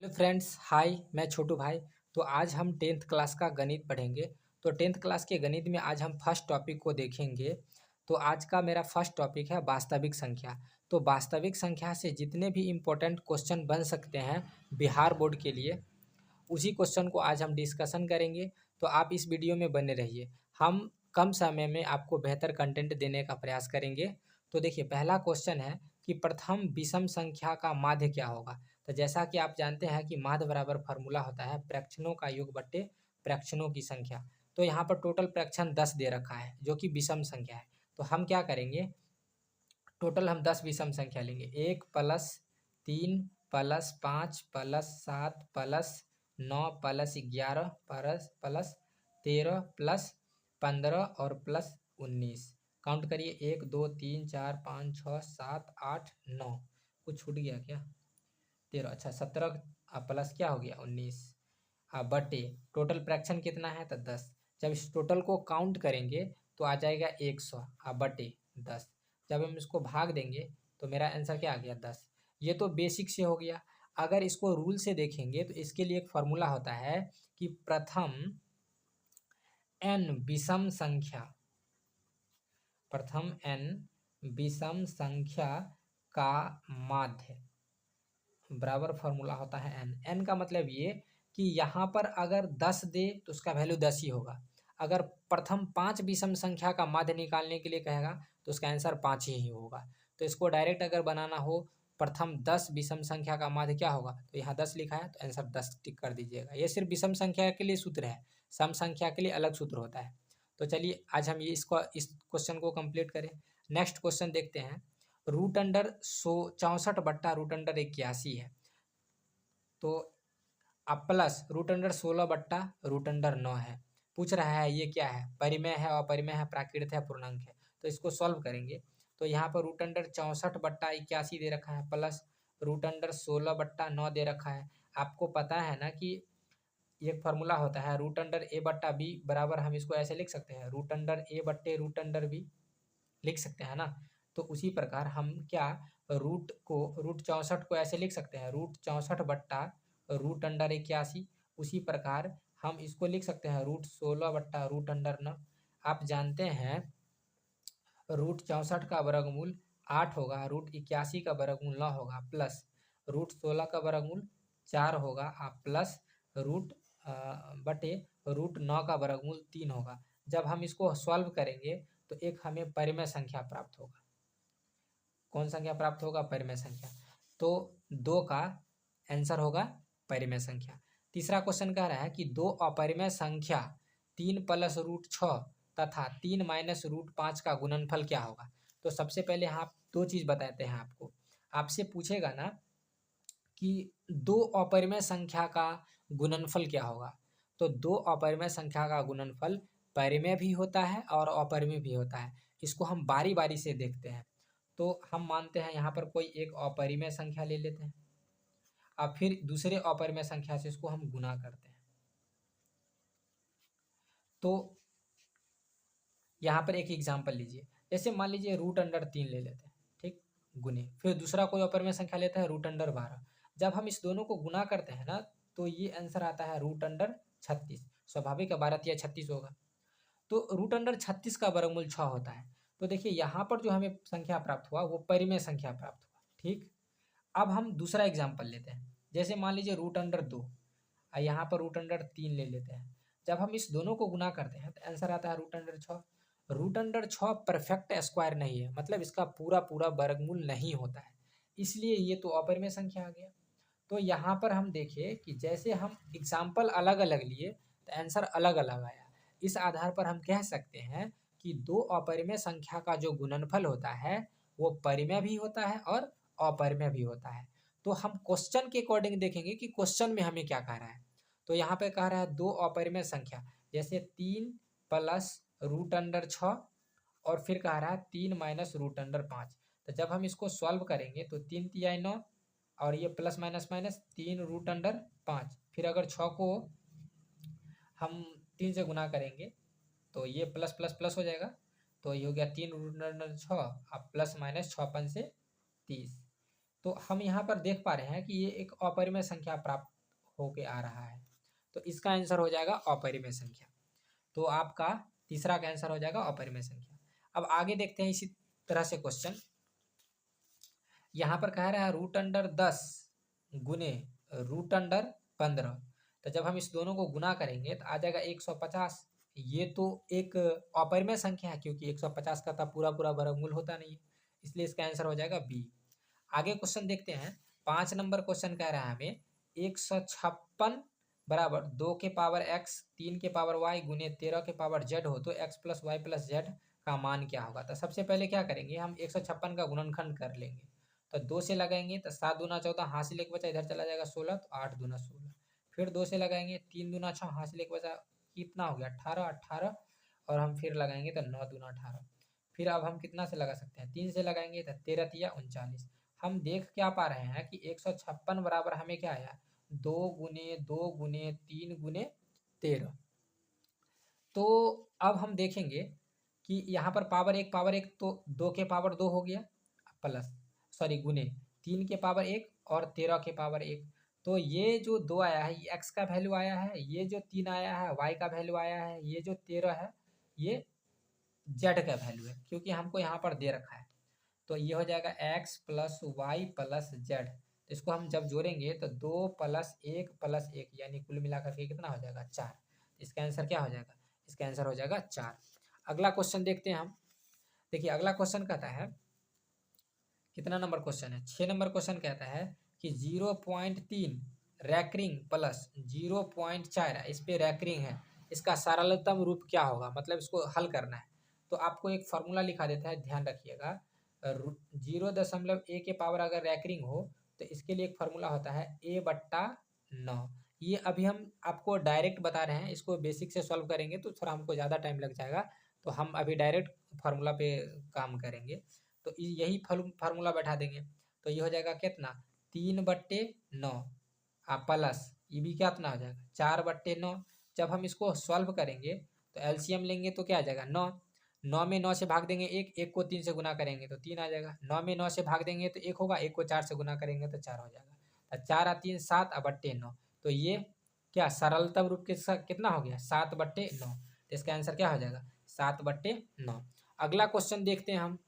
Hello friends, हाय। मैं छोटू भाई। तो आज हम टेंथ क्लास का गणित पढ़ेंगे। तो टेंथ क्लास के गणित में आज हम फर्स्ट टॉपिक को देखेंगे। तो आज का मेरा फर्स्ट टॉपिक है वास्तविक संख्या। तो वास्तविक संख्या से जितने भी इम्पोर्टेंट क्वेश्चन बन सकते हैं बिहार बोर्ड के लिए, उसी क्वेश्चन को आज हम डिस्कशन करेंगे। तो आप इस वीडियो में बने रहिए। हम कम समय में आपको बेहतर कंटेंट देने का प्रयास करेंगे। तो देखिए, पहला क्वेश्चन है कि प्रथम विषम संख्या का माध्य क्या होगा। तो जैसा कि आप जानते हैं कि माध्य बराबर फार्मूला होता है प्रक्षणों का योग बट्टे प्रक्षणों की संख्या। तो यहाँ पर टोटल प्रक्षण 10 दे रखा है जो कि विषम संख्या है। तो हम क्या करेंगे, टोटल हम 10 विषम संख्या लेंगे। 1+3+5+7+9+11 +13+15 और +19। काउंट करिए, 1 2 3 4 5 6 7 8 9। कुछ छूट गया क्या? 13, अच्छा 17 प्लस क्या हो गया 19। बटे टोटल फ्रैक्शन कितना है तो 10। जब इस टोटल को काउंट करेंगे तो आ जाएगा 100 बटे 10। जब हम इसको भाग देंगे तो मेरा आंसर क्या आ गया 10। ये तो बेसिक से हो गया। अगर इसको रूल से देखेंगे तो इसके लिए एक फार्मूला होता है कि प्रथम n विषम संख्या का माध्य बराबर फार्मूला होता है n का मतलब ये कि यहाँ पर अगर 10 दे तो उसका वैल्यू 10 ही होगा। अगर प्रथम 5 विषम संख्या का माध्य निकालने के लिए कहेगा तो उसका आंसर 5 ही होगा। तो इसको डायरेक्ट अगर बनाना हो, प्रथम 10 विषम संख्या का माध्य क्या होगा, तो यहाँ 10 लिखा है तो आंसर 10 टिक कर दीजिएगा। ये सिर्फ विषम संख्या के लिए सूत्र है, सम संख्या के लिए अलग सूत्र होता है। तो चलिए आज हम इस क्वेश्चन को कंप्लीट करें। नेक्स्ट क्वेश्चन देखते हैं। रूट अंडर 64 बट्टा रूट अंडर 81 है। तो अब प्लस रूट अंडर 16 बट्टा रूट अंडर 9 है। पूछ रहा है ये क्या है, परिमेय है, अपरिमेय है, प्राकृत है, पूर्णांक है। तो इसको सॉल्व करेंगे तो यहाँ पर रूट अंडर 64 बट्टा 81 दे रखा है प्लस रूट अंडर 16 बट्टा 9 दे रखा है। आपको पता है ना कि एक फार्मूला होता है रूट अंडर ए बट्टा बी बराबर, हम इसको ऐसे लिख सकते हैं रूट अंडर ए बट्टे रूट अंडर बी लिख सकते हैं ना। तो उसी प्रकार हम क्या रूट 64 को ऐसे लिख सकते हैं रूट 64 बट्टा रूट अंडर 81। उसी प्रकार हम इसको लिख सकते हैं रूट 16 बट्टा रूट अंडर 9। आप जानते हैं रूट 64 का वर्गमूल 8 होगा, रूट 81 का वर्गमूल 9 होगा, प्लस रूट 16 का वर्गमूल 4 होगा, प्लस रूट बटे रूट 9 का वर्गमूल 3 होगा। जब हम इसको सॉल्व करेंगे तो एक हमें परिमेय संख्या प्राप्त होगा। कौन संख्या प्राप्त होगा? परिमेय संख्या। तो 2 का आंसर होगा परिमेय संख्या। तीसरा क्वेश्चन कह रहा है कि दो अपरिमेय संख्या 3 प्लस रूट 6 तथा 3 माइनस रूट 5 का गुणनफल क्या होगा। तो सबसे पहले आप दो चीज बताते हैं आपको। आपसे पूछेगा ना कि दो अपरिमेय संख्या का गुणनफल क्या होगा। तो दो अपरिमेय संख्या का गुणनफल परिमेय भी होता है और अपरिमेय भी होता है। इसको हम बारी बारी से देखते हैं। तो हम मानते हैं यहाँ पर कोई एक अपरिमेय संख्या ले लेते हैं, अब फिर दूसरे अपरिमेय संख्या से इसको हम गुना करते हैं। तो यहाँ पर एक एग्जांपल लीजिए, जैसे मान लीजिए रूट अंडर 3 ले लेते हैं, ठीक, गुने, फिर दूसरा कोई अपरिमेय संख्या लेता है रूट अंडर 12। जब हम इस दोनों को गुना करते हैं ना तो ये आंसर आता है रूट अंडर 36। स्वाभाविक है 12 या 36 होगा। तो रूट अंडर 36 का वर्गमूल 6 होता है। तो देखिए यहाँ पर जो हमें संख्या प्राप्त हुआ वो परिमेय संख्या प्राप्त हुआ, ठीक। अब हम दूसरा एग्जाम्पल लेते हैं, जैसे मान लीजिए रूट अंडर 2 और यहाँ पर रूट अंडर 3 ले लेते हैं। जब हम इस दोनों को गुना करते हैं तो आंसर आता है root under 6। Root under 6 perfect square नहीं है, मतलब इसका पूरा पूरा वर्गमूल नहीं होता है, इसलिए ये तो अपरिमेय संख्या आ गया। तो यहाँ पर हम देखिए कि जैसे हम एग्जाम्पल अलग अलग लिए तो आंसर अलग अलग आया। इस आधार पर हम कह सकते हैं कि दो अपरिमेय संख्या का जो गुणनफल होता है वो परिमेय भी होता है और अपरिमेय भी होता है। तो हम क्वेश्चन के अकॉर्डिंग देखेंगे कि क्वेश्चन में हमें क्या कह रहा है। तो यहाँ पे कह रहा है दो अपरिमेय संख्या, जैसे 3 प्लस रूट अंडर 6 और फिर कह रहा है 3 माइनस रूट अंडर 5। तो जब हम इसको सॉल्व करेंगे तो 3 तिहाई 9 और ये plus minus minus 3 root under 5। फिर अगर 6 को हम 3 से गुना करेंगे तो ये प्लस प्लस प्लस हो जाएगा। तो ये हो गया 3 रूट अंडर 6 अब प्लस माइनस 6 5 से 30। तो हम यहाँ पर देख पा रहे हैं कि ये एक अपरिमेय संख्या प्राप्त होके आ रहा है, तो इसका आंसर हो जाएगा अपरिमेय संख्या। तो आपका तीसरा का आंसर हो जाएगा अपरिमेय संख्या। अब आगे देखते हैं इसी तरह से क्वेश्चन। यहाँ पर कह रहा है रूट अंडर 10 गुने रूट अंडर 15। तो जब हम इस दोनों को गुना करेंगे तो आ जाएगा 150। ये तो एक अपरिमेय संख्या है, क्योंकि 150 का तो पूरा पूरा वर्गमूल होता नहीं है, इसलिए इसका आंसर हो जाएगा बी। आगे क्वेश्चन देखते हैं। 5 नंबर क्वेश्चन कह रहा है हमें 156 बराबर 2 के पावर x 3 के पावर y गुने 13 के पावर z हो तो x plus y plus z का मान क्या होगा। तो सबसे पहले क्या करेंगे, हम 156 का गुणनखंड कर लेंगे। तो 2 से लगाएंगे तो 7 दूना 14, हासिल एक बचा, इधर चला जाएगा 16, तो 8 दूना 16। फिर 2 से लगाएंगे, 3 दूना 6, हासिल एक बचा, कितना हो गया 18, 18। और हम फिर लगाएंगे तो 9 दूना 18। फिर अब हम कितना से लगा सकते हैं, 3 से लगाएंगे तो 13 तिया 39। हम देख क्या पा रहे हैं कि 156 बराबर हमें क्या आया, 2 गुने 2 गुने 3 गुने 13। तो अब हम देखेंगे कि यहाँ पर पावर एक तो 2 के पावर 2 हो गया, प्लस सॉरी गुने 3 के पावर 1 और 13 के पावर 1। तो ये जो 2 आया है ये x का वैल्यू आया है, ये जो 3 आया है y का वैल्यू आया है, ये जो 13 है ये z का वैल्यू है, क्योंकि हमको यहाँ पर दे रखा है। तो ये हो जाएगा x plus y plus z. तो इसको हम जब जोड़ेंगे तो 2 प्लस 1 प्लस 1 यानी कुल मिलाकर के कितना हो जाएगा 4। इसका आंसर क्या हो जाएगा, इसका आंसर हो जाएगा 4। अगला क्वेश्चन देखते हैं हम। देखिए अगला क्वेश्चन कहता है, कितना नंबर क्वेश्चन है, 6 नंबर क्वेश्चन कहता है कि 0.3 रैकरिंग प्लस 0.4 इस पे रैकरिंग है, इसका सरलतम रूप क्या होगा, मतलब इसको हल करना है। तो आपको एक फार्मूला लिखा देता है, ध्यान रखिएगा। 0.1 के पावर अगर रैकरिंग हो तो इसके लिए एक फार्मूला होता है a/9। ये अभी हम आपको डायरेक्ट बता रहे हैं, इसको बेसिक से सॉल्व करेंगे तो थोड़ा हमको ज़्यादा टाइम लग जाएगा, तो हम अभी डायरेक्ट फार्मूला पे काम करेंगे। तो यही फार्मूला बैठा देंगे। तो ये हो जाएगा कितना, 3/9 प्लस ये भी कितना हो जाएगा 4/9। जब हम इसको सॉल्व करेंगे तो एलसीएम लेंगे तो क्या आ जाएगा 9। 9 में 9 से भाग देंगे एक को 3 से गुना करेंगे तो 3 आ जाएगा। 9 में 9 से भाग देंगे तो 1 होगा, 1 को 4 से गुना करेंगे तो 4 हो जाएगा। तो 4 और 3 7/9। तो ये क्या सरलतम रूप के साथ कितना हो गया 7/9। तो इसका आंसर क्या हो जाएगा 7/9। अगला क्वेश्चन देखते हैं हम।